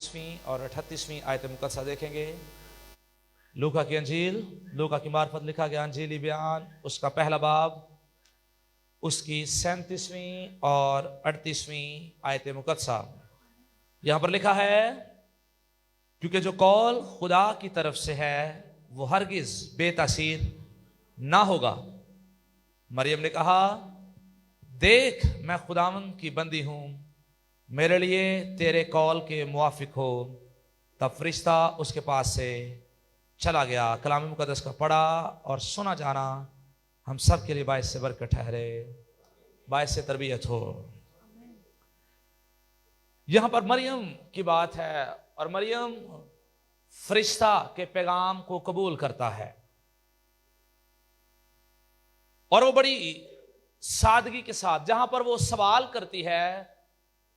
और 38वीं आयत मुकद्दसा देखेंगे। लूका की अंजील, लूका की मार्फत लिखा गया अंजीली बयान, उसका पहला बाब, उसकी 37वीं और 38वीं आयत मुकद्दसा। यहां पर लिखा है, क्योंकि जो कौल खुदा की तरफ से है वो हरगिज बेतासीर ना होगा। मरियम ने कहा, देख मैं खुदावंद की बंदी हूं, मेरे लिए तेरे कौल के मुआफिक हो। तब फरिश्ता उसके पास से चला गया। कलाम मुकद्दस का पढ़ा और सुना जाना हम सब के लिए बायस से बरकत ठहरे, बायस से तरबियत हो। यहां पर मरियम की बात है और मरियम फरिश्ता के पैगाम को कबूल करता है और वो बड़ी सादगी के साथ, जहां पर वो सवाल करती है,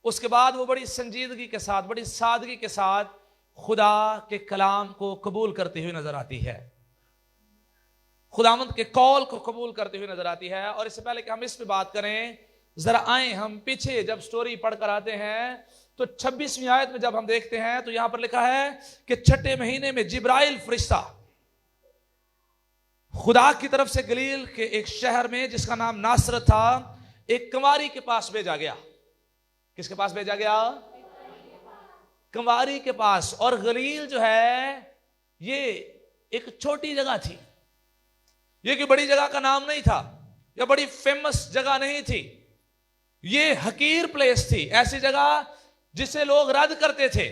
उसके बाद वो बड़ी संजीदगी के साथ, बड़ी सादगी के साथ खुदा के कलाम को कबूल करती हुई नजर आती है, खुदावंद के कौल को कबूल करती हुई नजर आती है। और इससे पहले कि हम इस पे बात करें, जरा आए हम पीछे जब स्टोरी पढ़कर आते हैं तो 26वीं आयत में जब हम देखते हैं तो यहां पर लिखा है कि 6ठे महीने में जिब्राइल फरिश्ता खुदा की तरफ से गलील के एक शहर में जिसका नाम नासरत था, एक कंवारी के पास भेजा गया। किसके पास भेजा गया? कंवारी के पास। और गलील जो है ये एक छोटी जगह थी, ये कोई बड़ी जगह का नाम नहीं था, या बड़ी फेमस जगह नहीं थी, ये हकीर प्लेस थी, ऐसी जगह जिसे लोग रद्द करते थे,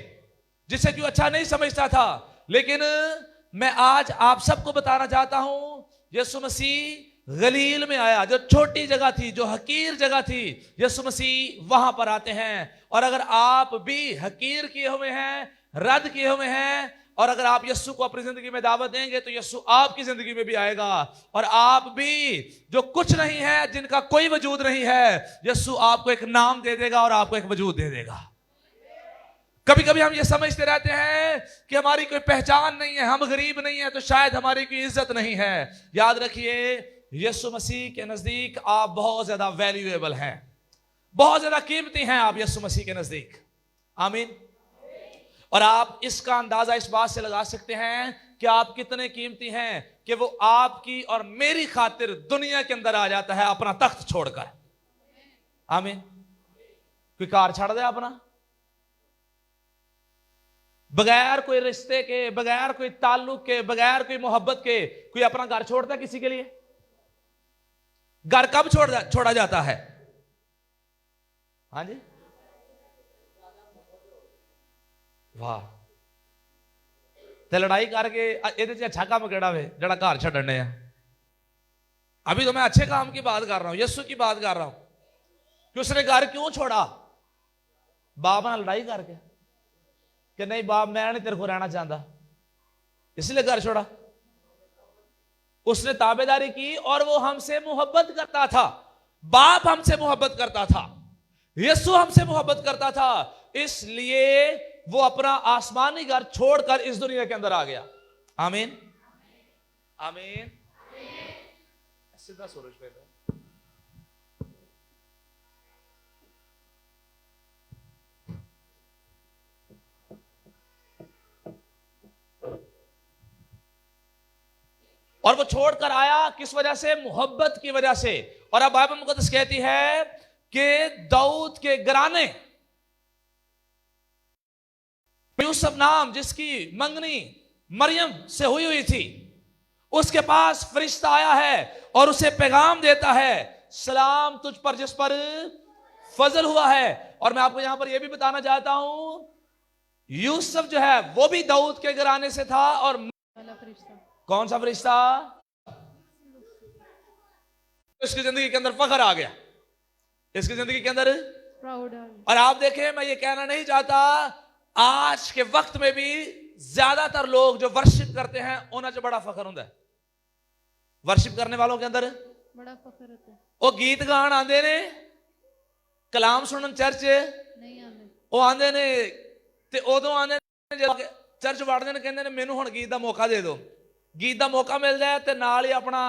जिसे क्यों अच्छा नहीं समझता था। लेकिन मैं आज आप सबको बताना चाहता हूं, यीशु मसीह गलील में आया, जो छोटी जगह थी, जो हकीर जगह थी, यीशु मसीह वहां पर आते हैं। और अगर आप भी हकीर किए हुए हैं, रद्द किए हुए हैं, और अगर आप यीशु को अपनी जिंदगी में दावत देंगे तो यीशु आपकी जिंदगी में भी आएगा। और आप भी जो कुछ नहीं है, जिनका कोई वजूद नहीं है, यीशु आपको एक नाम दे देगा और आपको एक वजूद दे देगा। कभी कभी हम ये समझते रहते हैं कि हमारी कोई पहचान नहीं है, हम गरीब नहीं है तो शायद हमारी कोई इज्जत नहीं है। याद रखिए, यीशु मसीह के नजदीक आप बहुत ज्यादा वैल्यूएबल हैं, बहुत ज्यादा कीमती हैं आप यीशु मसीह के नजदीक। आमीन। और आप इसका अंदाजा इस बात से लगा सकते हैं कि आप कितने कीमती हैं कि वो आपकी और मेरी खातिर दुनिया के अंदर आ जाता है अपना तख्त छोड़कर। आमीन। कोई कार छड़ दे अपना, बगैर कोई रिश्ते के, बगैर कोई ताल्लुक के, बगैर कोई मोहब्बत के कोई अपना घर छोड़ता है किसी के लिए? घर कब छोड़ा जाता है? हाँ जी, वाह। ते लड़ाई करके ये अच्छा काम केड़ा वे जड़ा घर छड़ने है। अभी तो मैं अच्छे काम की बात कर रहा हूं, यीशु की बात कर रहा हूं कि उसने घर क्यों छोड़ा? बाप ने लड़ाई करके कि नहीं बाप मैं नहीं तेरे को रहना चाहता, इसलिए घर छोड़ा। उसने ताबेदारी की और वो हमसे मोहब्बत करता था, बाप हमसे मोहब्बत करता था, यीशु हमसे मोहब्बत करता था, इसलिए वो अपना आसमानी घर छोड़कर इस दुनिया के अंदर आ गया। आमीन, आमीन। सीधा सूरज पे और वो छोड़कर आया किस वजह से? मोहब्बत की वजह से। और अब बाइबल मुकद्दस कहती है कि दाऊद के घराने यूसुफ नाम जिसकी मंगनी मरियम से हुई थी, उसके पास फरिश्ता आया है और उसे पैगाम देता है, सलाम तुझ पर जिस पर फजल हुआ है। और मैं आपको यहां पर यह भी बताना चाहता हूं, यूसुफ जो है वो भी दाऊद के घराने से था। और कौन सा फरिश्ता? इसकी जिंदगी के अंदर फख्र आ गया, इसकी जिंदगी के अंदर प्राउड। और आप देखें, मैं ये कहना नहीं चाहता, आज के वक्त में भी ज्यादातर लोग जो वर्शिप करते हैं उन्हें जो बड़ा फख्र होता है, वर्शिप करने वालों के अंदर बड़ा फख्र होता है। वो गीत गान आंदे ने, कलाम सुनन चर्च नहीं आंदे, वो आंदे ने ते उदों आंदे ने चर्च वड़दे ने, कहंदे ने मैनू हुण गीत दा मौका दे दो। गीत का मौका मिल जाए तो नाल ही अपना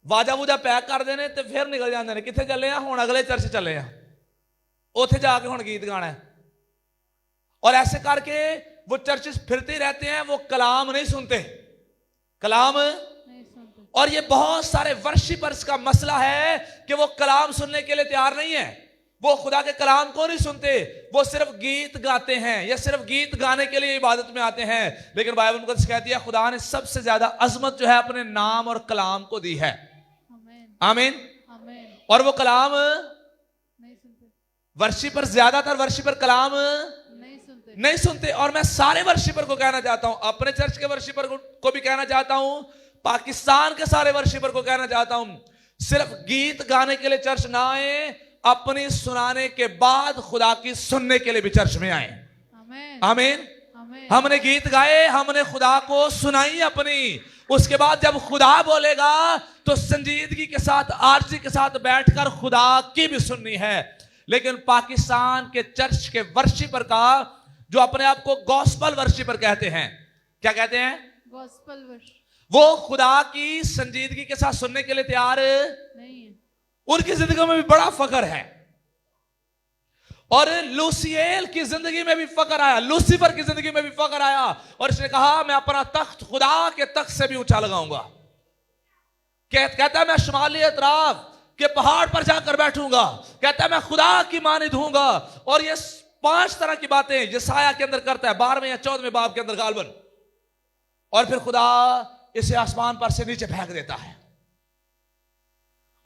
वाजा वूजा पैक करते हैं तो फिर निकल जाते हैं, कितने चले हैं हुण? अगले चर्च चले हैं, उत्थे जाके हुण गीत गाना है। और ऐसे करके वो चर्चेस फिरते रहते हैं, वो कलाम नहीं सुनते, कलाम नहीं सुनते। और ये बहुत सारे वर्शिपर्स का मसला है कि वो कलाम सुनने के लिए तैयार नहीं है। वो खुदा के कलाम को नहीं सुनते, वो सिर्फ गीत गाते हैं या सिर्फ गीत गाने के लिए इबादत में आते हैं। लेकिन बाइबल मुकद्दस कहती है खुदा ने सबसे ज्यादा अजमत जो है अपने नाम और कलाम को दी है। आमीन आमीन। आमीन। और वो कलाम नहीं सुनते, वर्शिपर, ज्यादातर वर्शिपर कलाम नहीं सुनते। नहीं सुनते। और मैं सारे वर्शिपर को कहना चाहता हूं, अपने चर्च के वर्शिपर को भी कहना चाहता हूं, पाकिस्तान के सारे वर्शिपर को कहना चाहता हूं, सिर्फ गीत गाने के लिए चर्च ना आए, अपनी सुनाने के बाद खुदा की सुनने के लिए भी चर्च में आए। आमीन आमीन। आमीन। हमने गीत गाए, हमने खुदा को सुनाई अपनी, उसके बाद जब खुदा बोलेगा तो संजीदगी के साथ, आरजी के साथ बैठकर खुदा की भी सुननी है। लेकिन पाकिस्तान के चर्च के वर्शिपर का, जो अपने आप को गॉस्पल वर्शिपर कहते हैं, क्या कहते हैं? गॉस्पल वर्शिप, वो खुदा की संजीदगी के साथ सुनने के लिए तैयार नहीं है। उनकी जिंदगी में भी बड़ा फकर है। और लूसियल की जिंदगी में भी फकर आया, लूसीफर की जिंदगी में भी फकर आया, और इसने कहा मैं अपना तख्त खुदा के तख्त से भी ऊंचा लगाऊंगा। कहता है मैं शुमाली अतराफ के पहाड़ पर जाकर बैठूंगा, कहता है मैं खुदा की मानिद हूंगा। और ये 5 तरह की बातें यशायाह के अंदर करता है, 12वें या 14वें बाब के अंदर गालबन। और फिर खुदा इसे आसमान पर से नीचे फेंक देता है,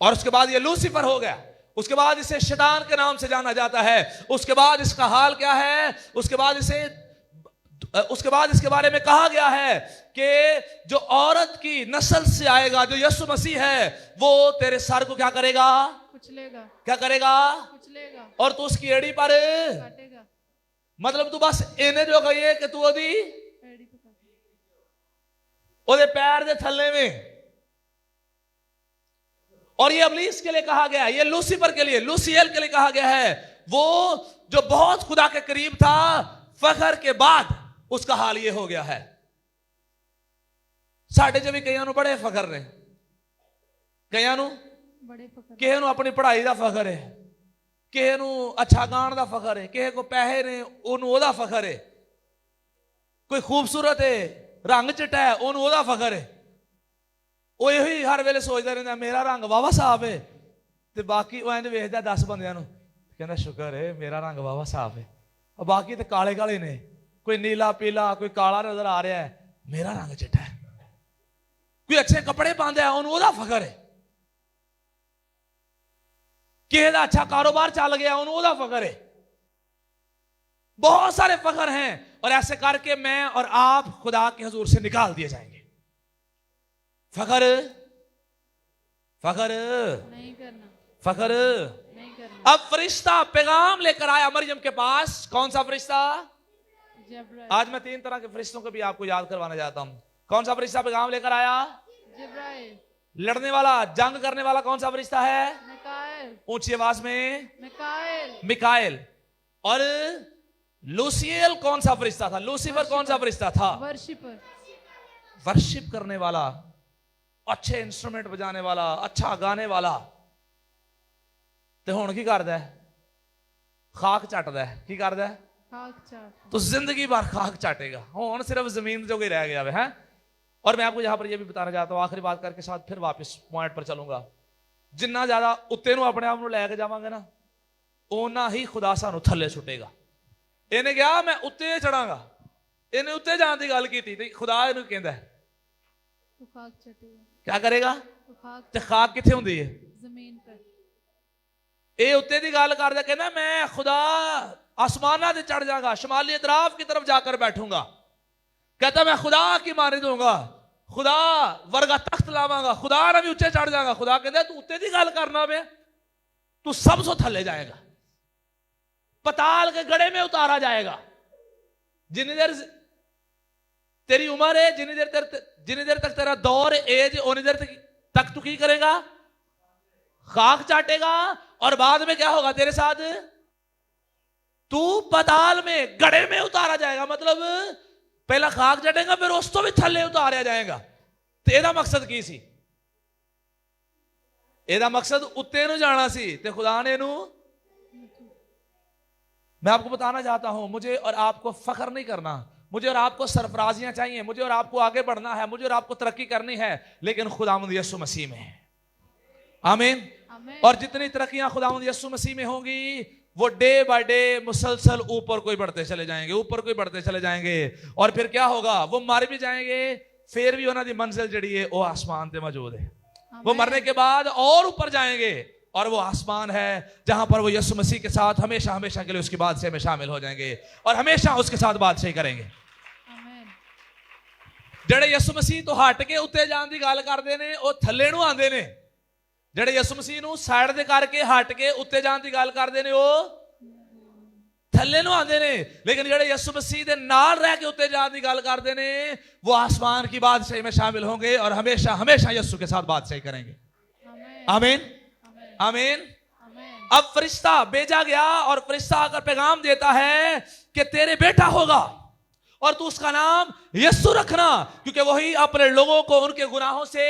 और उसके बाद ये लूसीफर हो गया। उसके बाद इसे शैतान के नाम से जाना जाता है। उसके बाद इसका हाल क्या है? उसके बाद इसके बारे में कहा गया है कि जो औरत की नस्ल से आएगा, जो यीशु मसीह है, वो तेरे सर को क्या करेगा? कुचलेगा। क्या करेगा? कुचलेगा। और तू उसकी एड़ी पर काटेगा। मतलब तू बस इन्हें जो कहिए कि तू ओदी एड़ी पे काटेगा। ओदे पैर दे थल्ले में। और ये इब्लीस के लिए कहा गया है, ये लूसीफर के लिए, लूसियल के लिए कहा गया है, वो जो बहुत खुदा के करीब था, फखर के बाद उसका हाल ये हो गया है। साढ़े च भी कईयां नूं बड़े फखर ने, कईयां नूं बड़े फकर, किसे नूं अपनी पढ़ाई का फखर है, किसे नूं अच्छा गाण का फखर है, किसे को पैसे ने ओनू ओदा फखर है, कोई खूबसूरत है, रंग चिट्टा है, ओनू ओदा फखर है। वो यही हर वेले सोचता रहता मेरा रंग वावा साफ है, ते बाकी वो इंज वेखदा 10 बंदियां नूं, कहंदा शुक्र है मेरा रंग वावा साफ है, और बाकी ते काले काले ने, कोई नीला पीला, कोई काला नजर आ रहा है, मेरा रंग चिट्टा है। कोई अच्छे कपड़े पांदा है, ओनू ओदा फखर है। किसी दा अच्छा कारोबार चल गया, ओनू ओदा फखर है। बहुत सारे फखर हैं, और ऐसे करके मैं और आप खुदा के हुजूर से निकाल दिए जाएंगे। फखर फखर नहीं करना, फखर। नहीं करना। अब फरिश्ता पैगाम लेकर आया मरियम के पास। कौन सा फरिश्ता? जिब्राइल। आज मैं 3 तरह के फरिश्तों को भी आपको याद करवाना चाहता हूं। कौन सा फरिश्ता पैगाम लेकर आया? जिब्राइल। लड़ने वाला, जंग करने वाला कौन सा फरिश्ता है? मिकाएल। ऊंची आवाज में मिकाएल। मिकाएल। और लूसियल कौन सा फरिश्ता था? लूसीफर कौन सा फरिश्ता था? वर्शिपर। वर्शिप करने वाला, अच्छे इंस्ट्रूमेंट बजाने वाला, अच्छा गाने वाला। ते हुण की करदा है? खाक चटदा है। की करदा है? खाक चाट। तो जिंदगी भर खाक चाटेगा, हुण सिर्फ जमीन जो ही रह गया है। और मैं आपको यहां पर यह भी बताना चाहता हूं, आखिरी बात करके साथ फिर वापस पॉइंट पर चलूंगा। जिन्ना ज्यादा उत्ते नूं अपने आप नूं लैके जावांगे ना, उन्ना ही खुदा सानू थल्ले सुटेगा। इन्हें कहा मैं उत्ते चढ़ांगा, इन्हें उत्ते जाने की गल की थी, खुदा इहनूं कहंदा है तो खाक चटेगा। क्या करेगा? तो खाक, ते खाक कित्थे हुंदी है? जमीन पर। ਇਹ ਉੱਤੇ ਦੀ ਗੱਲ ਕਰਦਾ, ਕਹਿੰਦਾ ਮੈਂ खुदा आसमाना से चढ़ जाऊंगा, शुमाली अतराफ की तरफ जाकर बैठूंगा। कहता मैं खुदा की मानी दूंगा, खुदा वर्गा तख्त लावांगा, खुदा ना भी उच्चे चढ़ जाएगा। खुदा कहता तू उत्ते की गल करना मैं, तू सबसे थल्ले जाएगा, पताल के गड़े में उतारा जाएगा। जितनी देर तेरी उम्र है, जितनी देर तक तेरा दौर एज, उतनी देर तक तू की करेगा? खाक चाटेगा। और बाद में क्या होगा तेरे साथ? तू पताल में, गड़े में उतारा जाएगा। मतलब पहला खाक चाटेगा, फिर उस तो भी थल्ले उतारा जाएगा। तो एदा मकसद की सी? एदा मकसद उत्ते नूं जाना सी, ते खुदा ने नूं मैं आपको बताना चाहता हूं, मुझे और आपको फख्र नहीं करना, मुझे और आपको सरफराजियां चाहिए, मुझे और आपको आगे बढ़ना है, मुझे और आपको तरक्की करनी है, लेकिन खुदावंद यीशु मसीह में है। आमीन। और जितनी तरक्कियां खुदावंद यीशु मसीह में होंगी, वो डे बाय डे मुसलसल ऊपर कोई बढ़ते चले जाएंगे, ऊपर कोई बढ़ते चले जाएंगे। और फिर क्या होगा, वो मर भी जाएंगे, फिर भी उन्होंने मंजिल जड़ी है वो आसमान पे मौजूद है। वो मरने के बाद और ऊपर जाएंगे, और वो आसमान है जहां पर वो यीशु मसीह के साथ हमेशा हमेशा के लिए उसकी बादशाही में शामिल हो जाएंगे और हमेशा उसके साथ बादशाही करेंगे। जड़े यीशु मसीह तो हट के उत्ते जान की गल करते ने, वो थल्ले नूं आंदे ने। जड़े यीशु मसीह नूं साइड ते करके हट के उत्ते जान की गल करते ने, वो थल्ले नूं आंदे ने। लेकिन जड़े यीशु मसीह दे नाल रह के उत्ते जान की गल करते ने, वो आसमान की बादशाही में शामिल होंगे और हमेशा हमेशा यीशु के साथ बादशाही करेंगे। आमीन, आमीन। अब फरिश्ता भेजा गया और फरिश्ता आकर पैगाम देता है कि तेरे बेटा होगा और तू उसका नाम यीशु रखना, क्योंकि वही अपने लोगों को उनके गुनाहों से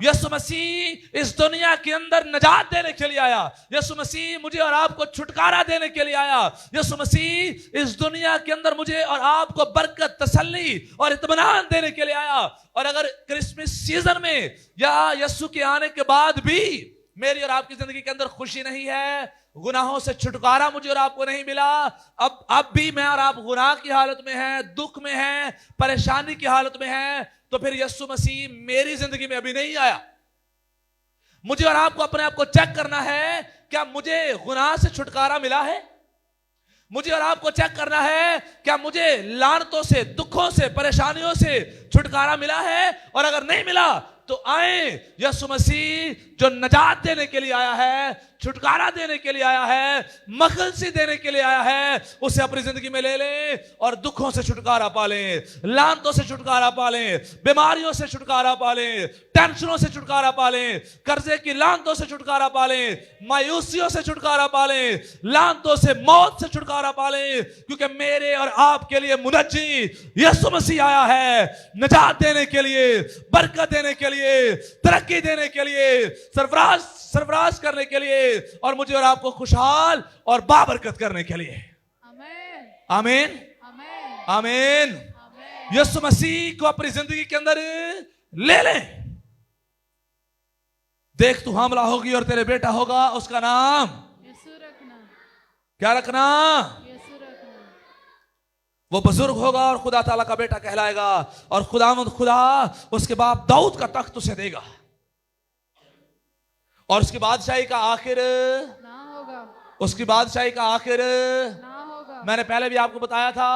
यीशु मसीह इस दुनिया के अंदर नजात देने के लिए आया। यीशु मसीह मुझे और आपको छुटकारा देने के लिए आया। यीशु मसीह इस दुनिया के अंदर मुझे और आपको बरकत, तसल्ली और इत्मीनान देने के लिए आया। और अगर क्रिसमस सीजन में या यीशु के आने के बाद भी मेरी और आपकी जिंदगी के अंदर खुशी नहीं है, गुनाहों से छुटकारा मुझे और आपको नहीं मिला, अब भी मैं और आप गुनाह की हालत में हैं, दुख में हैं, परेशानी की हालत में हैं, तो फिर यीशु मसीह मेरी जिंदगी में अभी नहीं आया। मुझे और आपको अपने आप को चेक करना है, क्या मुझे गुनाह से छुटकारा मिला है? मुझे और आपको चेक करना है, क्या मुझे लानतों से, दुखों से, परेशानियों से छुटकारा मिला है? और अगर नहीं मिला तो आए, यीशु मसीह जो नजात देने के लिए आया है, छुटकारा देने के लिए आया है, मखलसी देने के लिए आया है, उसे अपनी जिंदगी में ले लें और दुखों से छुटकारा पा लें, लानतों से छुटकारा पा लें, बीमारियों से छुटकारा पा लें, टेंशनों से छुटकारा पा लें, कर्जे की लानतों से छुटकारा पा लें, मायूसियों से छुटकारा पा लें, लानतों से, मौत से छुटकारा पा लें, क्योंकि मेरे और आपके लिए मुनज्जी यीशु मसीह आया है, नजात देने के लिए, बरकत देने के लिए, तरक्की देने के लिए, सरफराज करने के लिए और मुझे और आपको खुशहाल और बाबरकत करने के लिए। आमीन, आमीन। यीशु मसीह को अपनी जिंदगी के अंदर ले ले। देख, तू हमला होगी और तेरे बेटा होगा, उसका नाम यीशु रखना। क्या रखना? यीशु रखना। वो बुजुर्ग होगा और खुदा ताला का बेटा कहलाएगा और खुदा उसके बाप दाऊद का तख्त उसे देगा और उसकी बादशाही का आखिर ना होगा। उसकी बादशाही का आखिर ना होगा। मैंने पहले भी आपको बताया था,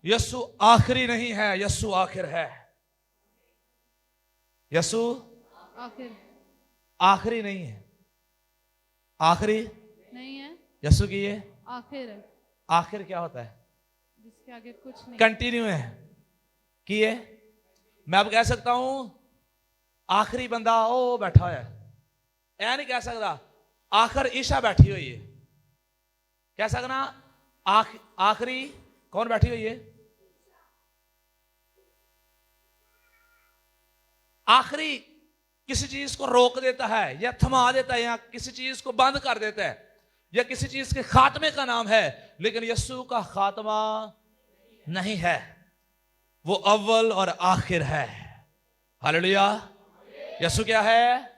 यीशु आखिरी नहीं है, यीशु आखिर है। यीशु आखिरी नहीं है, आखिरी नहीं है। यीशु की ये आखिर है। आखिर क्या होता है? जिसके आगे कुछ नहीं, कंटिन्यू है कि ये मैं अब कह सकता हूं आखिरी बंदा ओ बैठा है, ऐ नहीं कह सकता आखिर ईशा बैठी हुई है। कह सकना आखिरी कौन बैठी हुई है? आखिरी किसी चीज को रोक देता है या थमा देता है या किसी चीज को बंद कर देता है या किसी चीज के खात्मे का नाम है, लेकिन यीशु का खात्मा नहीं है, वो अव्वल और आखिर है। हालेलुया। यीशु क्या है?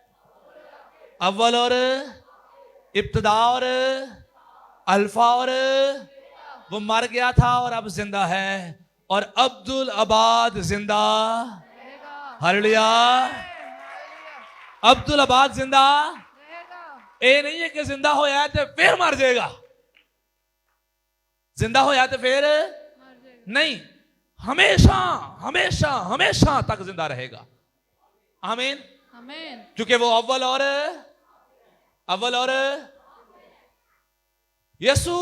अव्वल और इब्तिदा और अल्फा, और वो मर गया था और अब जिंदा है और अब्दुल आबाद जिंदा। हालेलुया। अब्दुल आबाद जिंदा ए नहीं है कि जिंदा होया है तो फिर मर जाएगा, जिंदा होया तो फिर नहीं, हमेशा हमेशा हमेशा तक जिंदा रहेगा। आमीन, आमीन। क्योंकि वो अव्वल और यीशु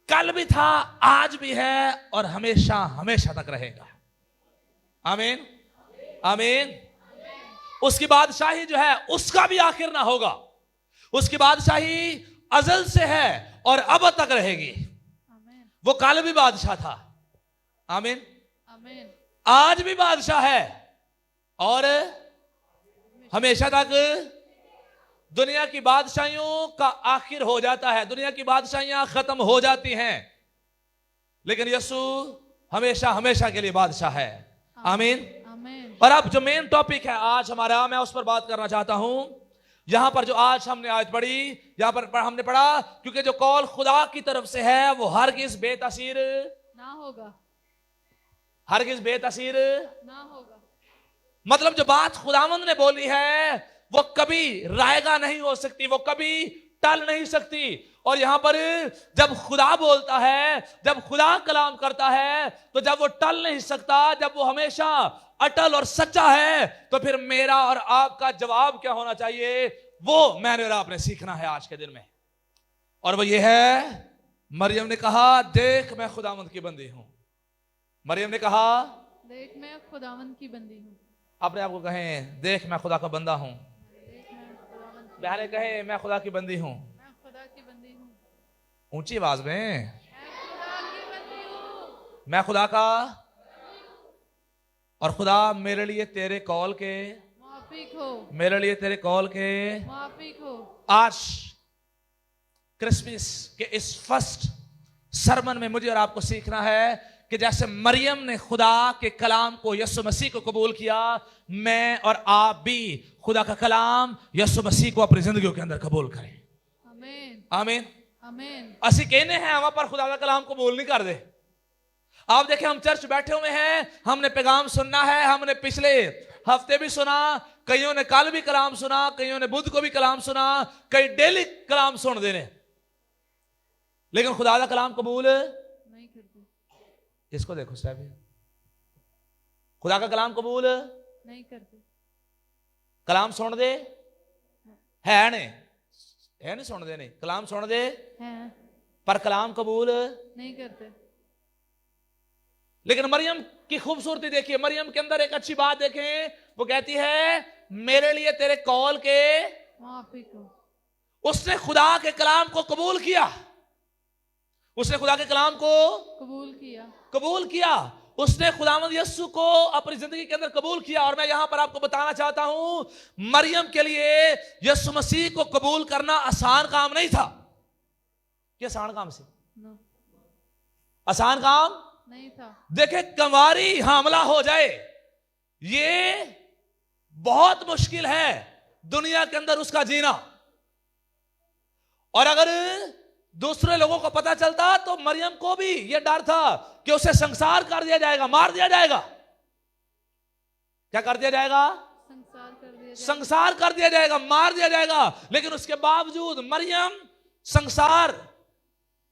कल भी था, आज भी है और हमेशा हमेशा तक रहेगा। आमीन, आमीन। उसकी बादशाही जो है उसका भी आखिर ना होगा, उसकी बादशाही अजल से है और अब तक रहेगी। वो कल भी बादशाह था, आमीन, आमीन। आज भी बादशाह है और हमेशा तक दुनिया की बादशाहियों का आखिर हो जाता है, दुनिया की बादशाहियां खत्म हो जाती हैं, लेकिन यीशु हमेशा हमेशा के लिए बादशाह है। आमीन। आमीन। और अब जो मेन टॉपिक है आज हमारा, मैं उस पर बात करना चाहता हूं। यहां पर जो आज हमने आयत पढ़ी, यहां पर हमने पढ़ा, क्योंकि जो कॉल खुदा की तरफ से है वो हरगिज बेतासीर ना होगा, हरगिज बेतासीर ना होगा। मतलब जो बात खुदावंद ने बोली है वो कभी रायगा नहीं हो सकती, वो कभी टल नहीं सकती। और यहां पर जब खुदा बोलता है, जब खुदा कलाम करता है, तो जब वो टल नहीं सकता, जब वो हमेशा अटल और सच्चा है, तो फिर मेरा और आपका जवाब क्या होना चाहिए, वो मैंने और आपने सीखना है आज के दिन में। और वो ये है, मरियम ने कहा देख मैं खुदावंद की बंदी हूं। मरियम ने कहा देख मैं खुदावंद की बंदी हूँ। अपने आप को कहें देख मैं खुदा का बंदा हूं। देख मैं खुदावंद की, बहने कहे मैं खुदा की बंदी हूं, मैं खुदा की बंदी हूँ। ऊंची आवाज में, मैं खुदा की बंदी हूँ। मैं खुदा का, और खुदा मेरे लिए तेरे कॉल के, मुआफिक हो, मेरे लिए तेरे कॉल के। मुआफिक हो। आज क्रिसमस के इस फर्स्ट सरमन में मुझे और आपको सीखना है कि जैसे मरियम ने खुदा के कलाम को, यीशु मसीह को कबूल किया, मैं और आप भी खुदा का कलाम यीशु मसीह को अपनी जिंदगियों के अंदर कबूल करें। आमीन। आमीन। आमीन। असि कहने हैं वहां पर खुदा का कलाम कबूल नहीं कर दे। आप देखें हम चर्च बैठे हुए हैं, हमने पैगाम सुनना है, हमने पिछले हफ्ते भी सुना, कईयों ने कल भी कलाम सुना, कईयों ने बुध को भी कलाम सुना, कई डेली कलाम सुन देने, लेकिन खुदा का कलाम कबूल नहीं करते, इसको देखो साहब, खुदा का कलाम कबूल नहीं करते। कलाम सुन दे है नहीं सुन दे, नहीं कलाम सुन दे हैं, पर कलाम कबूल। नहीं करते। लेकिन मरियम की खूबसूरती देखिए, मरियम के अंदर एक अच्छी बात देखें, वो कहती है मेरे लिए तेरे कॉल के मुआफिक हो। उसने खुदा के कलाम को कबूल किया, उसने खुदा के कलाम को कबूल किया, उसने खुदावंद यीशु को अपनी जिंदगी के अंदर कबूल किया। और मैं यहां पर आपको बताना चाहता हूं, मरियम के लिए यीशु मसीह को कबूल करना आसान काम नहीं था। क्या आसान काम से? आसान काम नहीं था। देखे कंवारी हामला हो जाए, ये बहुत मुश्किल है दुनिया के अंदर उसका जीना। और अगर दूसरे लोगों को पता चलता तो मरियम को भी यह डर था कि उसे संसार कर दिया जाएगा, मार दिया जाएगा। क्या कर दिया जाएगा? संसार कर दिया जाएगा, मार दिया जाएगा। लेकिन उसके बावजूद मरियम संसार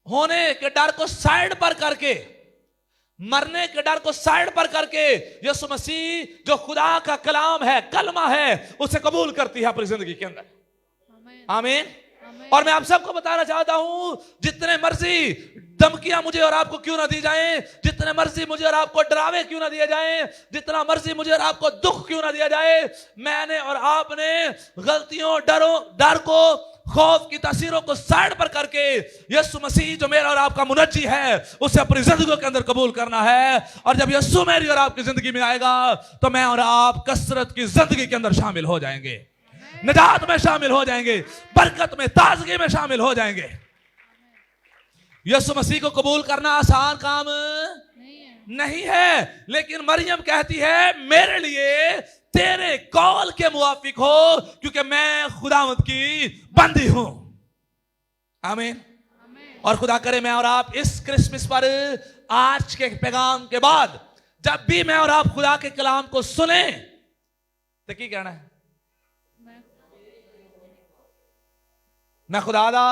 होने के डर को साइड पर करके, मरने के डर को साइड पर करके, यीशु मसीह जो खुदा का कलाम है, कलमा है, उसे कबूल करती है अपनी जिंदगी के अंदर। आमीन। और मैं आप सबको बताना चाहता हूं, जितने मर्जी धमकियां मुझे और आपको क्यों ना दी जाएं, जितने मर्जी मुझे और आपको डरावे क्यों ना दिए जाएं, जितना मर्जी मुझे और आपको दुख क्यों ना दिया जाए, मैंने और आपने गलतियों, डर को, खौफ की तस्वीरों को साइड पर करके यीशु मसीह जो मेरा और आपका मुनज्जी है, उसे अपनी जिंदगी के अंदर कबूल करना है। और जब यीशु मेरी और आपकी जिंदगी में आएगा तो मैं और आप कसरत की जिंदगी के अंदर शामिल हो जाएंगे, निजात में शामिल हो जाएंगे, बरकत में, ताजगी में शामिल हो जाएंगे। यीशु मसीह को कबूल करना आसान काम नहीं है। लेकिन मरियम कहती है मेरे लिए तेरे कॉल के मुआफिक हो, क्योंकि मैं खुदावंद की बंदी हूं। आमीन। और खुदा करे मैं और आप इस क्रिसमस पर, आज के पैगाम के बाद, जब भी मैं और आप खुदा के कलाम को सुने तो क्या कहना है? मैं खुदा दा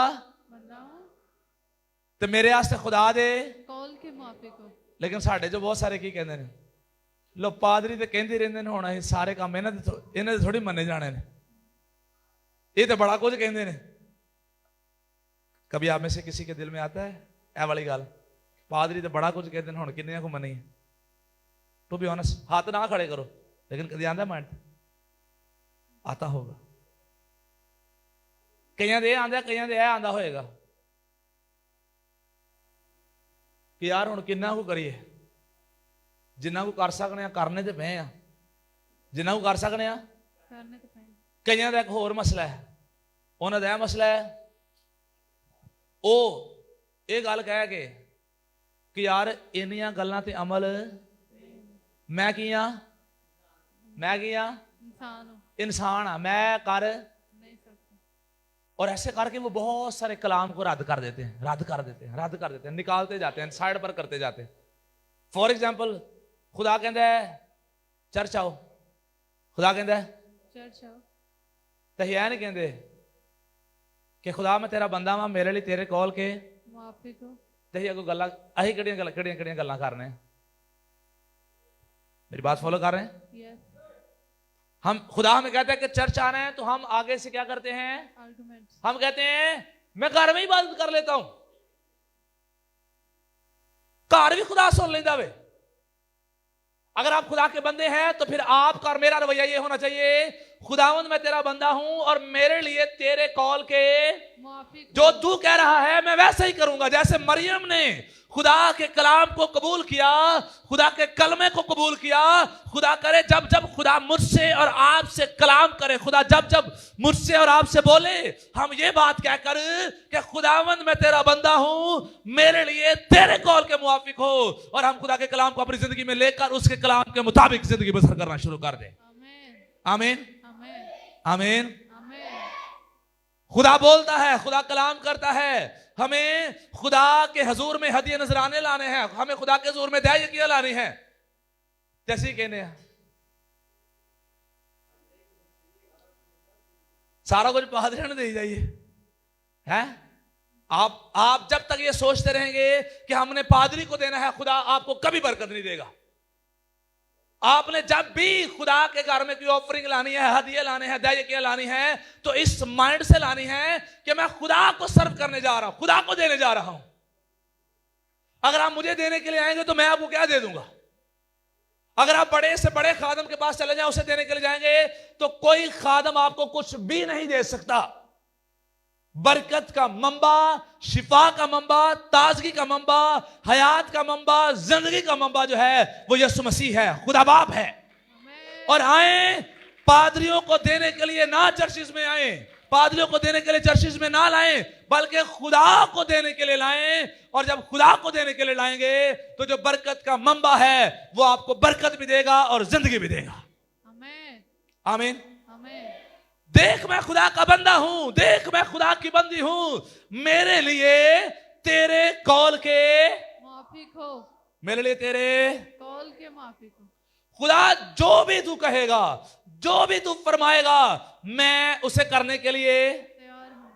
तो मेरे आस्ते खुदा दे कॉल के मुआफिक हो। लेकिन साढ़े जो बहुत सारे की कहते हैं, लो पादरी तो कहते रहते हैं होना सारे काम इन्हें थोड़ी मन्ने जाने ने, ये तो बड़ा कुछ कहते हैं। कभी आप में से किसी के दिल में आता है ऐ वाली गल, पादरी तो बड़ा कुछ कहते हैं हुण किन्ने को मनी है? टू बी ऑनेस्ट, हाथ ना खड़े करो, लेकिन कभी आंदा माइंड आता होगा। कईयां दे आंदा, कईयां दे आंदा होएगा कि यार हुण किन्ना को करिए, जिन्ना को कर सकने करने ते पे आ, जिन्ना को कर सकने आ। कईयां दा एक होर मसला है, ਉਹਨਾਂ ਦਾ ਇਹ ਮਸਲਾ ਹੈ, ਉਹ ਇਹ ਗੱਲ ਕਹਿ ਕੇ ਕਿ ਯਾਰ ਇੰਨੀਆਂ ਗੱਲਾਂ ਤੇ ਅਮਲ ਮੈਂ ਕੀ ਆ इंसान हो इंसान हाँ, मैं कर नहीं सकते। और ऐसे करके वो बहुत सारे कलाम को रद्द कर देते हैं, निकालते जाते हैं, साइड पर करते जाते हैं। फॉर एग्जाम्पल खुदा कहता है चर्च आओ, खुदा कहता है चर्च आओ, तो यह नहीं कहते कि खुदा मैं तेरा बंदा वा, मेरे लिए तेरे कॉल के मुआफिक हो। तो अगो गल्लां अही किहड़ियां गल्लां कर रहे हैं। मेरी बात फॉलो कर रहे हैं? यस। हम खुदा हमें कहता है कि चर्च आना है, तो हम आगे से क्या करते हैं? आर्गुमेंट्स। हम कहते हैं मैं घर में ही इबादत कर लेता हूं। घर भी खुदा सुन लेता वे। अगर आप खुदा के बंदे हैं तो फिर आपका और मेरा रवैया ये होना चाहिए, खुदावंद मैं तेरा बंदा हूं और मेरे लिए तेरे कॉल के मुआफिक जो तू कह रहा है मैं वैसे ही करूंगा। जैसे मरियम ने खुदा के कलाम को कबूल किया, खुदा के कलमे को कबूल किया। खुदा करे जब जब खुदा मुझसे और आपसे कलाम करे, खुदा जब जब मुझसे और आपसे बोले, हम ये बात कहकर कि खुदावंद मैं तेरा बंदा हूं, मेरे लिए तेरे कॉल के मुआफिक हो, और हम खुदा के कलाम को अपनी जिंदगी में लेकर उसके कलाम के मुताबिक जिंदगी बसर करना शुरू कर दें। आमीन, आमीन, आमीन। आमीन। खुदा बोलता है, खुदा कलाम करता है, हमें खुदा के हजूर में हदिये नजराने लाने हैं, हमें खुदा के हजूर में दया लानी है। जैसे कहने हैं सारा कुछ पादरी ने दे जाइए, हैं? आप जब तक ये सोचते रहेंगे कि हमने पादरी को देना है, खुदा आपको कभी बरकत नहीं देगा। आपने जब भी खुदा के घर में कोई ऑफरिंग लानी है, हदिये लाने हैं, दया लानी है, तो इस माइंड से लानी है कि मैं खुदा को सर्व करने जा रहा हूं, खुदा को देने जा रहा हूं। अगर आप मुझे देने के लिए आएंगे तो मैं आपको क्या दे दूंगा? अगर आप बड़े से बड़े खादम के पास चले जाएं, उसे देने के लिए जाएंगे, तो कोई खादम आपको कुछ भी नहीं दे सकता। बरकत का मंबा, शिफा का मंबा, ताजगी का मंबा, हयात का मंबा, जिंदगी का मंबा जो है वो यीशु मसीह है, खुदा बाप है। और आए पादरियों को देने के लिए ना चर्चिस में आए, पादरियों को देने के लिए चर्चिस में ना लाएं, बल्कि खुदा को देने के लिए लाएं। और जब खुदा को देने के लिए लाएंगे तो जो बरकत का मंबा है वो आपको बरकत भी देगा और जिंदगी भी देगा। आमीन, आमीन, आमीन। देख मैं खुदा का बंदा हूं, देख मैं खुदा की बंदी हूं, मेरे लिए तेरे कॉल के मुआफिक हो, मेरे लिए तेरे कॉल के मुआफिक हो। खुदा जो भी तू कहेगा, जो भी तू फरमाएगा, मैं उसे करने के लिए तैयार हूं।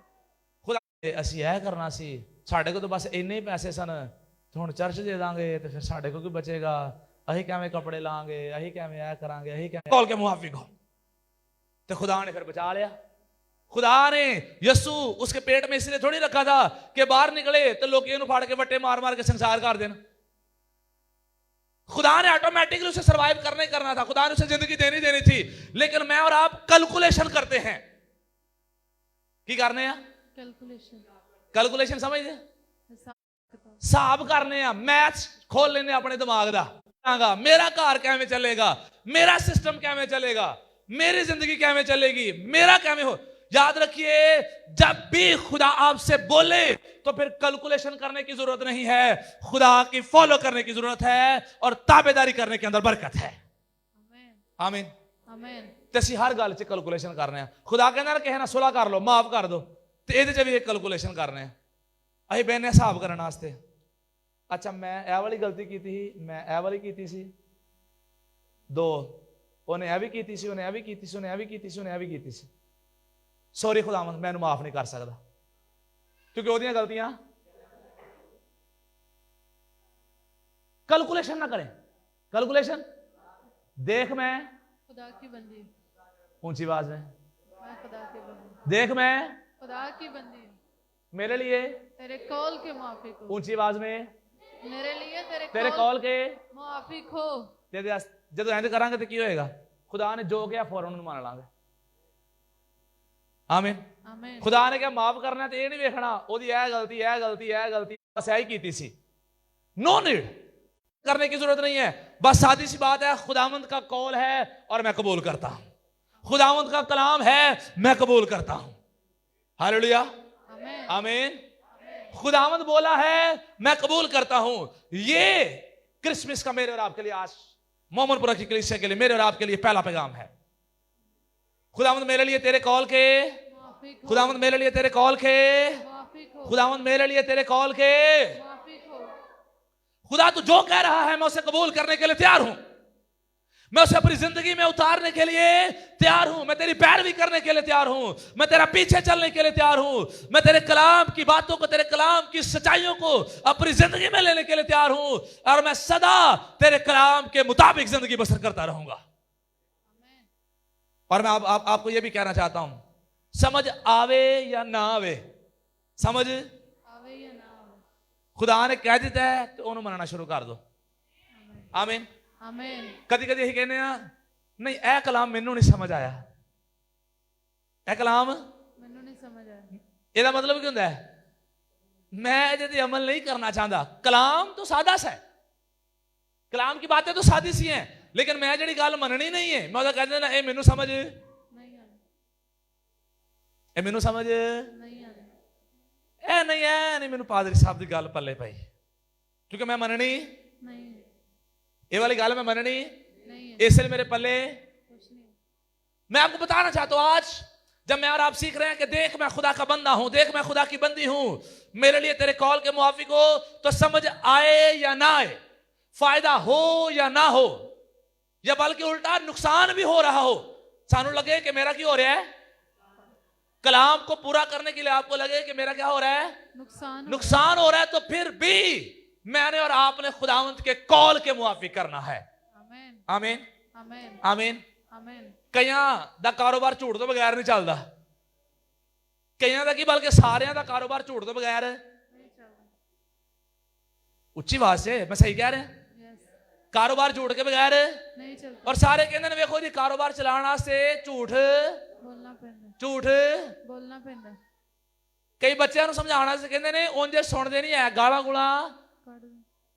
खुदा ਅਸੀਂ ਇਹ ਕਰਨਾ ਸੀ, ਸਾਡੇ ਕੋਲ ਤਾਂ ਬਸ ਇੰਨੇ ਹੀ ਪੈਸੇ ਸਨ, ਤੇ ਹੁਣ ਚਰਚ ਦੇ ਦਾਂਗੇ ਤੇ ਫਿਰ ਸਾਡੇ ਕੋਲ ਕੀ ਬਚੇਗਾ? ਅਸੀਂ ਕਿਵੇਂ ਕੱਪੜੇ ਲਾਂਗੇ, ਅਸੀਂ ਕਿਵੇਂ ਇਹ ਕਰਾਂਗੇ, ਅਸੀਂ ਕਿਵੇਂ ਕੌਲ ਕੇ ਮੁਆਫਿਕ ਹੋ। तो खुदा ने फिर बचा लिया। खुदा ने यस्सु उसके पेट में इसलिए थोड़ी रखा था कि बाहर निकले तो लोग फाड़ के वट्टे मार मार के संसार कर देना। खुदा ने ऑटोमेटिकली उसे सरवाइव करना था, खुदा ने उसे जिंदगी देनी थी। लेकिन मैं और आप कैलकुलेशन करते हैं। की करने हैं? कैलकुलेशन समझते? हिसाब करने हैं, मैथ्स खोल लेने अपने दिमाग का। मेरा घर कैਵੇਂ चलेगा, मेरा सिस्टम कैਵੇਂ चलेगा, मेरी जिंदगी कैसे चलेगी, मेरा कैसे हो। याद रखिए, जब भी खुदा आपसे बोले तो फिर कैलकुलेशन करने की जरूरत नहीं है, खुदा की फॉलो करने की जरूरत है और ताबेदारी करने के अंदर बरकत है। आमीन, आमीन। ते ਅਸੀਂ हर गल च कैलकुलेशन करने हैं। खुदा कहना ना किसी ना सुलह कर लो, माफ कर दो, तो ये भी एक कैलकुलेशन करने हैं। ਅਸੀਂ बेने हिसाब करने वास्ते, अच्छा मैं ਇਹ वाली गलती की थी, मैं ਇਹ वाली की सी, दो उन्हें यह भी की सी, उन्हें यह भी की सी, उन्हें यह भी की सी, उन्हें यह भी की सी। सॉरी खुदावंद, मैं माफ नहीं कर सकता क्योंकि ओदियां गलतियां। कैलकुलेशन ना करें, कैलकुलेशन। देख मैं खुदा की बंदी, ऊंची आवाज में, मैं खुदा की बंदी। देख मैं खुदा की बंदी, मेरे लिए तेरे कॉल के मुआफिक हो। ऊंची आवाज में, मेरे लिए तेरे कॉल के मुआफिक हो। ਜਦੋਂ ਇੰਜ ਕਰਾਂਗੇ ਤੇ ਕੀ ਹੋਏਗਾ? खुदा ने जो किया फौरन ਉਹਨੂੰ ਮੰਨ ਲਾਂਗੇ। आमीन, आमीन। खुदा ने क्या माफ करना ਤੇ ਇਹ ਨਹੀਂ ਵੇਖਣਾ ਉਹਦੀ ਇਹ ਗਲਤੀ, ਇਹ ਗਲਤੀ, ਇਹ ਗਲਤੀ, बस यही की थी। नो नीड करने की जरूरत नहीं है। बस सादी सी बात है, खुदावंद का कॉल है और मैं कबूल करता हूं, खुदावंद का कलाम है, मैं कबूल करता हूं। हालेलुया, आमेन आमीन। खुदावंद बोला है, मैं कबूल करता हूं। ये क्रिसमस का मेरे और आपके लिए, आज मोमनपुरा की कलीसिया के लिए, मेरे और आपके लिए पहला पैगाम है। खुदावंद मेरे लिए तेरे कॉल के, माफी खो खुदावंद मेरे लिए तेरे कॉल के, माफी खो खुदावंद मेरे लिए तेरे कॉल के। माफी खो खुदा तू जो कह रहा है मैं उसे कबूल करने के लिए तैयार हूं। मैं उसे अपनी जिंदगी में उतारने के लिए तैयार हूं। मैं तेरी पैरवी करने के लिए तैयार हूं। मैं तेरा पीछे चलने के लिए तैयार हूं। मैं तेरे कलाम की बातों को, तेरे कलाम की सच्चाइयों को अपनी जिंदगी में लेने के लिए तैयार हूं। और मैं सदा तेरे कलाम के मुताबिक जिंदगी बसर करता रहूंगा। आमेन और मैं आपको यह भी कहना चाहता हूं, समझ आवे या ना आवे, समझ आवे या ना आवे खुदा ने कह दिता है तो उन्होंने मनाना शुरू कर दो। आमीन। आमेन कदी कदी यही कहने नहीं, ए कलाम मैनू नहीं समझ आया, ए कलाम मैनू नहीं समझ आया। ਇਹਦਾ मतलब ਕੀ ਹੁੰਦਾ ਹੈ? मैं ਇਹਦੇ ਤੇ अमल नहीं करना चाहता। कलाम तो सादा सा है, कलाम की बातें तो सादी सी हैं, लेकिन मैं ਜਿਹੜੀ ਗੱਲ ਮੰਨਣੀ नहीं है, मैं ਉਹਦਾ ਕਹਿ ਦਿੰਦਾ ਇਹ ਮੈਨੂੰ समझ नहीं आनी ਇਹ ਮੈਨੂੰ समझ नहीं आनी ਇਹ नहीं ਮੈਨੂੰ ਪਾਦਰੀ ਸਾਹਿਬ ਦੀ ਗੱਲ ਪੱਲੇ ਪਈ, क्योंकि मैं ਮੰਨਣੀ नहीं ਇਹ वाली ਗੱਲ मैं ਮੰਨਣੀ नहीं है इसलिए मेरे पल्ले। कुछ नहीं मैं आपको बताना चाहता हूं, आज जब मैं और आप सीख रहे हैं कि देख मैं खुदा का बंदा हूं, देख मैं खुदा की बंदी हूं, मेरे लिए तेरे कॉल के मुआफिक हो, तो समझ आए या ना आए, फायदा हो या ना हो, या बल्कि उल्टा नुकसान भी हो रहा हो, सानू लगे कि मेरा क्या हो रहा है, कलाम को पूरा करने के लिए आपको लगे कि मेरा क्या हो रहा है, नुकसान हो रहा है, तो फिर भी मैंने और आपने खुदावंत के कॉल के मुआफिक करना है। आमेन आमीन, आमेन आमीन। आमेन कईयां दा कारोबार झूठ तो बगैर नहीं चलता, कईयां दा की बल्कि सारियां दा कारोबार झूठ तो बगैर। नहीं चल रहा उच्ची आवाज से मैं सही कह रहा, यस कारोबार झूठ के बगैर। नहीं चलता और सारे कहते हैं वेखो जी कारोबार चलाने वास्ते झूठ बोलना पैंदा झूठ। बोलना पैंदा कई बच्चों को समझाने से कहते हैं उंज सुनते नहीं है, गाला गुला कड़ दे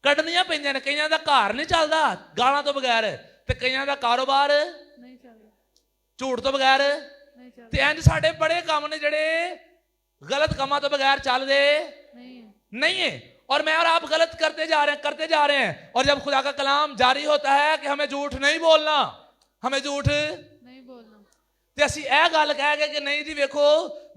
कढ़नियां पैंदियां ने। कईयां दा घर नहीं चलता गालां तो बगैर, ते कईयां दा कारोबार नहीं चल रहा झूठ तो बगैर। नहीं चल ते इंज साडे बड़े काम ने जेड़े गलत कामां तो बगैर चलदे नहीं है नहीं है। और मैं और आप गलत करते जा रहे हैं। और जब खुदा का कलाम जारी होता है कि हमें झूठ नहीं बोलना, हमें झूठ, नहीं बोलना ते असीं यह गल कह गए कि नहीं जी वेखो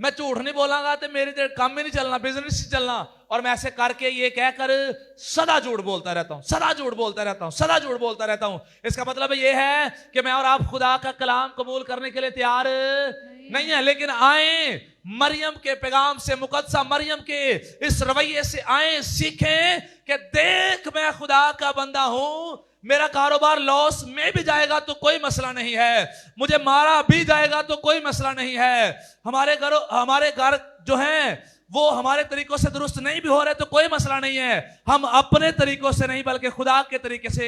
मैं झूठ नहीं बोलांगा तो मेरी तो काम ही नहीं चलना, बिजनेस नहीं चलना। और मैं ऐसे करके ये कहकर सदा झूठ बोलता रहता हूं, सदा झूठ बोलता रहता हूं, सदा झूठ बोलता रहता हूं। इसका मतलब ये है कि मैं और आप खुदा का कलाम कबूल करने के लिए तैयार नहीं है। लेकिन आए मरियम के पैगाम से, मुकद्दसा मरियम के इस रवैये से आए, सीखें कि देख मैं खुदा का बंदा हूं, मेरा कारोबार लॉस में भी जाएगा तो कोई मसला नहीं है, मुझे मारा भी जाएगा तो कोई मसला नहीं है, हमारे घर जो हैं वो हमारे तरीकों से दुरुस्त नहीं भी हो रहे तो कोई मसला नहीं है। हम अपने तरीकों से नहीं बल्कि खुदा के तरीके से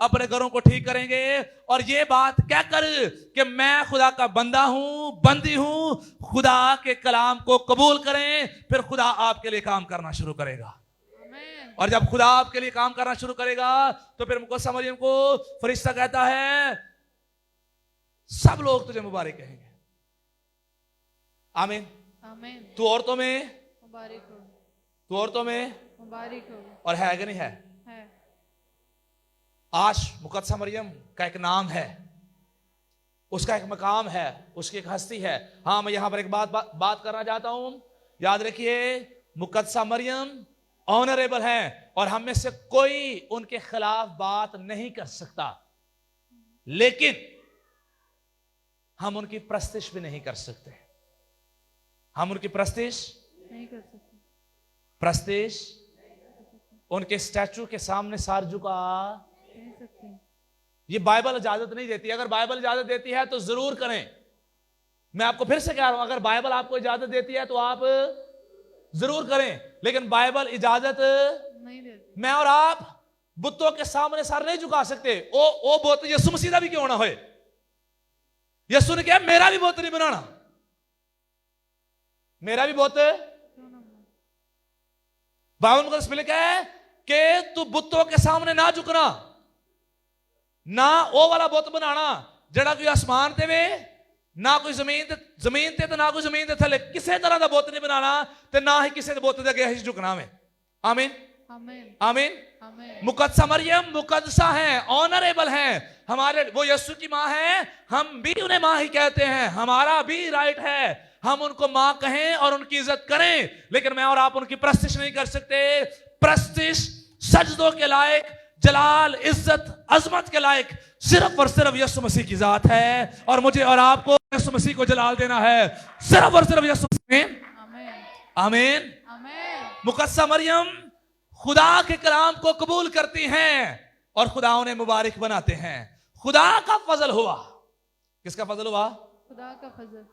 अपने घरों को ठीक करेंगे। और ये बात कहकर कि मैं खुदा का बंदा हूं, बंदी हूं, खुदा के कलाम को कबूल करें, फिर खुदा आपके लिए काम करना शुरू करेगा। आमेन और जब खुदा आपके लिए काम करना शुरू करेगा तो फिर मुकद्दसा मरियम को फरिश्ता कहता है सब लोग तुझे मुबारक कहेंगे। आमीन। आमेन तू औरतों में, मुबारक हो, तू औरतों में मुबारक हो। और है कि नहीं है। है आज मुकद्दसा मरियम का एक नाम है, उसका एक मकाम है, उसकी एक हस्ती है। हाँ, मैं यहां पर एक बात करना चाहता हूं। याद रखिए मुकद्दसा मरियम ऑनरेबल हैं और हम में से कोई उनके खिलाफ बात नहीं कर सकता, लेकिन हम उनकी प्रस्तिश भी नहीं कर सकते। हम उनकी प्रस्तिश नहीं कर सकते। प्रस्तिश उनके स्टैचू के सामने सार झुका नहीं सकते। ये बाइबल इजाजत नहीं देती। अगर बाइबल इजाजत देती है तो जरूर करें। मैं आपको फिर से कह रहा हूं, अगर बाइबल आपको इजाजत देती है तो आप जरूर करें, लेकिन बाइबल इजाजत नहीं देती। मैं और आप बुतों के सामने सर नहीं झुका सकते। ओ बुत यीशु मसीह दा भी क्यों ना होए, यीशु ने कहा मेरा भी बुत नहीं बनाना, मेरा भी बुत। क्यों ना बना? बाइबल मुकद्दस में लिखा है कि तू बुतों के सामने ना झुकना, ना ओ वाला बुत बनाना जड़ा कोई आसमान ते वे, ਨਾ ਕੋਈ ਜ਼ਮੀਨ ਤੇ ਨਾ ਕੋਈ ਜ਼ਮੀਨ ਦੇ ਥੱਲੇ ਕਿਸੇ ਤਰ੍ਹਾਂ ਦਾ ਬੁੱਤ ਨਹੀਂ ਬਣਾਉਣਾ ਤੇ ਨਾ ਹੀ ਕਿਸੇ ਦੇ ਬੁੱਤ ਦੇ ਅੱਗੇ ਅਸੀਂ ਝੁਕਣਾ ਵੇ। आमीन आमीन आमीन। आमीन। मुकद्दसा मरियम मुकद्दसा है, ऑनरेबल है, हमारे वो यीशु की माँ है, हम भी उन्हें माँ ही कहते हैं, हमारा भी राइट है हम उनको माँ कहें और उनकी इज्जत करें, लेकिन मैं और आप उनकी प्रस्तिश नहीं कर सकते। प्रस्तिश सजदों के लायक, जलाल, इज्जत, अजमत के लायक सिर्फ और सिर्फ यीशु मसीह की जात है, और मुझे और आपको यीशु मसीह को जलाल देना है सिर्फ और सिर्फ यीशु मसीह। आमीन आमीन। आमीन। मुकद्दसा मरियम खुदा के कलाम को कबूल करती हैं और खुदा उन्हें मुबारक बनाते हैं। खुदा का फजल हुआ। किसका फजल हुआ? खुदा का फजल।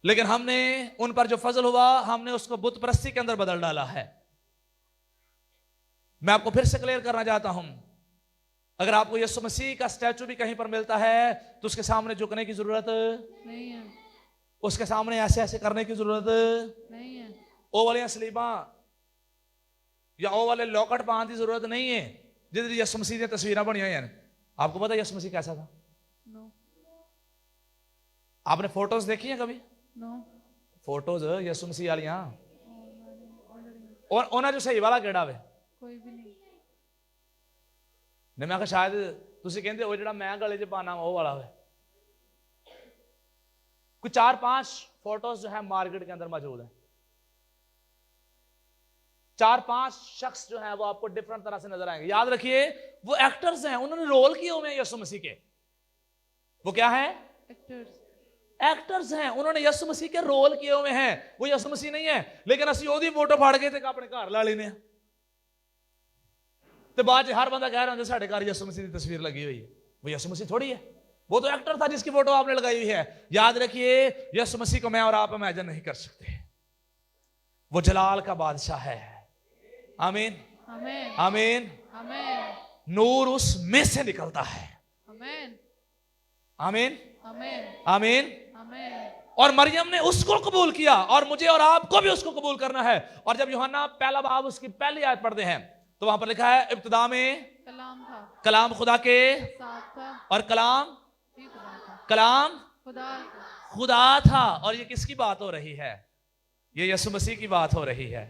लेकिन हमने उन पर जो फजल हुआ हमने उसको बुत परस्ती के अंदर बदल डाला है। मैं आपको फिर से क्लियर करना चाहता हूं, अगर आपको यीशु मसीह का स्टैचू भी कहीं पर मिलता है तो उसके सामने झुकने की जरूरत नहीं है, उसके सामने ऐसे ऐसे करने की जरूरत नहीं है, ओ वाले सलीबा या ओ वाले लॉकेट पाने की जरूरत नहीं है जिधर यीशु मसीह की तस्वीरें बनी हुई हैं। आपको पता है यीशु मसीह कैसा था? नो आपने फोटोज देखी हैं कभी? नो। फोटोज यीशु मसीह वालियां और उन्हें जो सही वाला केड़ा वे? कोई भी नहीं। नहीं, मैं कहा शायद तुसी कहंदे हो जेड़ा मैं गले च पाना वो वाला वे। कुछ 4-5 फोटोज जो है मार्केट के अंदर मौजूद है। 4-5 शख्स जो है वो आपको डिफरेंट तरह से नजर आएंगे। याद रखिए वो एक्टर्स हैं, उन्होंने रोल किए हुए हैं यीशु मसीह के। वो क्या है? एक्टर्स हैं, उन्होंने यीशु मसीह के रोल किए हुए हैं। वो यीशु मसीह नहीं है, लेकिन असि ओदी फोटो फाड़ के अपने घर ला लेने तो बाद हर बंदा कह रहा है साढ़े घर यीशु मसीह की तस्वीर लगी हुई है। वो यीशु मसीह थोड़ी है, वो तो एक्टर था जिसकी फोटो आपने लगाई हुई है। याद रखिए यीशु मसीह को मैं और आप इमेजिन नहीं कर सकते। वो जलाल का बादशाह है। आमीन आमीन आमीन। आमीन। नूर उस में से निकलता है। आमीन आमीन आमीन आमीन। आमीन। और मरियम ने उसको कबूल किया और मुझे और आपको भी उसको कबूल करना है। और जब यूहन्ना पहला बाब उसकी पहली आयत पढ़ते हैं तो वहां पर लिखा है इब्तिदा में कलाम था, कलाम खुदा के साथ था और कलाम भी खुदा था, कलाम खुदा था। खुदा था। और ये किसकी बात हो रही है? ये यीशु मसीह की बात हो रही है।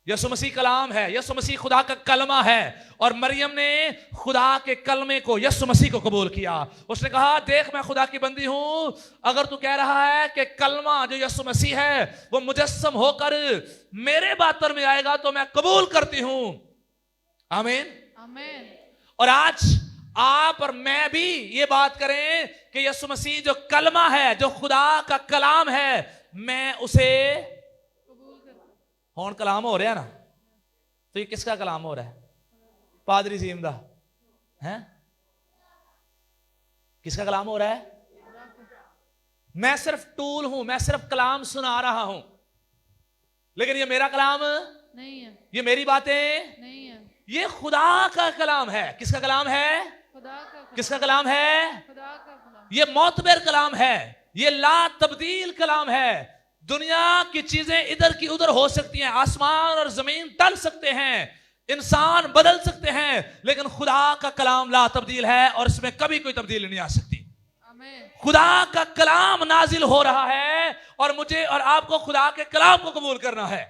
यीशु मसीह कलाम है, यीशु मसीह खुदा का कलमा है। और मरियम ने खुदा के कलमे को, यीशु मसीह को कबूल किया। उसने कहा देख मैं खुदा की बंदी हूं। अगर तू कह रहा है कि कलमा जो यीशु मसीह है वो मुजस्सम होकर मेरे बातर में आएगा तो मैं कबूल करती हूं। आमीन आमीन। और आज आप और मैं भी ये बात करें कि यीशु मसीह जो कलमा है, जो खुदा का कलाम है, मैं उसे कबूल करता। हुण कलाम हो रहा ना, तो ये किसका कलाम हो रहा है? पादरी सीम दा है? किसका कलाम हो रहा है? मैं सिर्फ टूल हूं, मैं सिर्फ कलाम सुना रहा हूं, लेकिन ये मेरा कलाम नहीं है, ये मेरी बातें नहीं है, ये खुदा का कलाम है। किसका कलाम है? खुदा का किसका कलाम है? खुदा का कलाम। ये मोतबर कलाम है, ये ला तब्दील कलाम है। दुनिया की चीजें इधर की उधर हो सकती हैं, आसमान और जमीन टल सकते हैं, इंसान बदल सकते हैं, लेकिन खुदा का कलाम ला तब्दील है और इसमें कभी कोई तब्दीली नहीं आ सकती। आमीन। खुदा का कलाम नाजिल हो रहा है और मुझे और आपको खुदा के कलाम को कबूल करना है।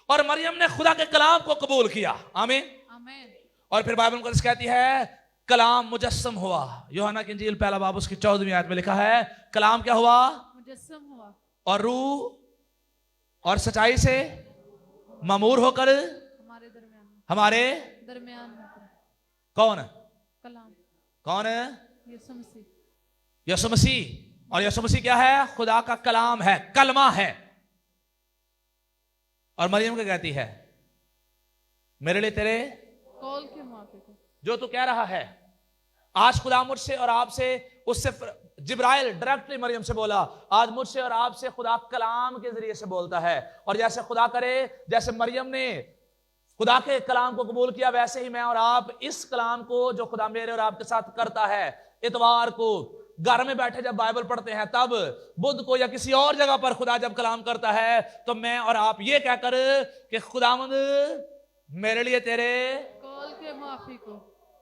और मरियम ने खुदा के कलाम को कबूल किया। आमीन आमीन। और फिर बाइबल मुकद्दस कहती है कलाम मुजस्सम हुआ। यूहन्ना की इंजील पहला बाब उसकी 14वीं आयत में लिखा है कलाम क्या हुआ? मुजस्सम हुआ और रूह और सच्चाई से मामूर होकर हमारे दरमियान में था। कौन? कलाम कौन? यीशु मसीह। यीशु मसीह। और यीशु मसीह क्या है? खुदा का कलाम है, कलमा है। और मरियम क्या कहती है? मेरे लिए तेरे कौल के मुआफिक है। जो तू कह रहा है, आज खुदा मुझसे और आपसे, उससे जिब्राइल डायरेक्टली मरियम से बोला, आज मुझसे और आपसे खुदा कलाम के जरिए से बोलता है। और जैसे खुदा करे, जैसे मरियम ने खुदा के कलाम को कबूल किया, वैसे ही मैं और आप इस कलाम को जो खुदा मेरे और आपके साथ करता है, इतवार को घर में बैठे जब बाइबल पढ़ते हैं, तब बुध को या किसी और जगह पर खुदा जब कलाम करता है, तो मैं और आप ये कहकर कि खुदावंद मेरे लिए तेरे कौल के मुआफिक हो।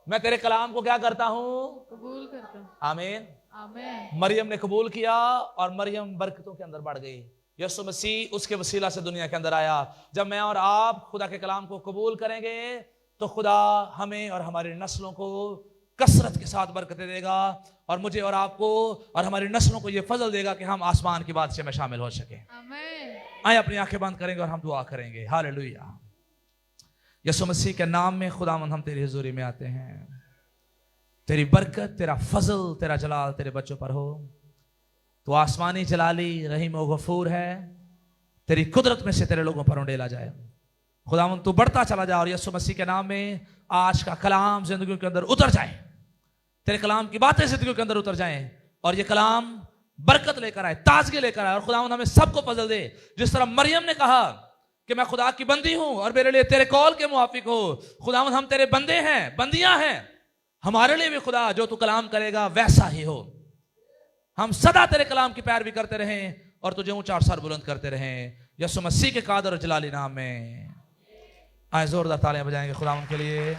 मैं तेरे कलाम को क्या करता हूं? कबूल करता हूँ। आमीन। आमीन। मरियम ने कबूल किया और मरियम बरकतों के अंदर बढ़ गई। यीशु मसीह उसके वसीला से दुनिया के अंदर आया। जब मैं और आप खुदा के कलाम को कबूल करेंगे तो खुदा हमें और हमारी नस्लों को कसरत के साथ बरकतें देगा, और मुझे और आपको और हमारी नस्लों को यह फजल देगा कि हम आसमान की बादशाह में शामिल हो सके। आमीन। आए अपनी आंखें बंद करेंगे और हम दुआ करेंगे। हालेलुया। यीशु मसीह के नाम में खुदावंद हम तेरी हुजूरी में आते हैं। तेरी बरकत, तेरा फजल, तेरा जलाल तेरे बच्चों पर हो। तो आसमानी जलाली रहीम व गफूर है, तेरी कुदरत में से तेरे लोगों पर उंडेला जाए। खुदावंद तू बढ़ता चला जा और यीशु मसीह के नाम में आज का कलाम जिंदगियों के अंदर उतर जाए। तेरे कलाम की बातें जिंदगियों के अंदर उतर जाएं और ये कलाम बरकत लेकर आए, ताजगी लेकर आए। और खुदावंद हमें सबको फजल दे, जिस तरह मरियम ने कहा कि मैं खुदा की बंदी हूं और मेरे लिए तेरे कौल के मुआफिक हो। खुदावंद हम तेरे बंदे हैं, बंदियां हैं, हमारे लिए भी खुदा जो तू कलाम करेगा वैसा ही हो। हम सदा तेरे कलाम की पैरवी करते रहें और तुझे ऊंचा और सर बुलंद करते रहें, यीशु मसीह के कादर और जलाली नाम में। आए जोरदार तालियां बजाएंगे खुदावंद के लिए।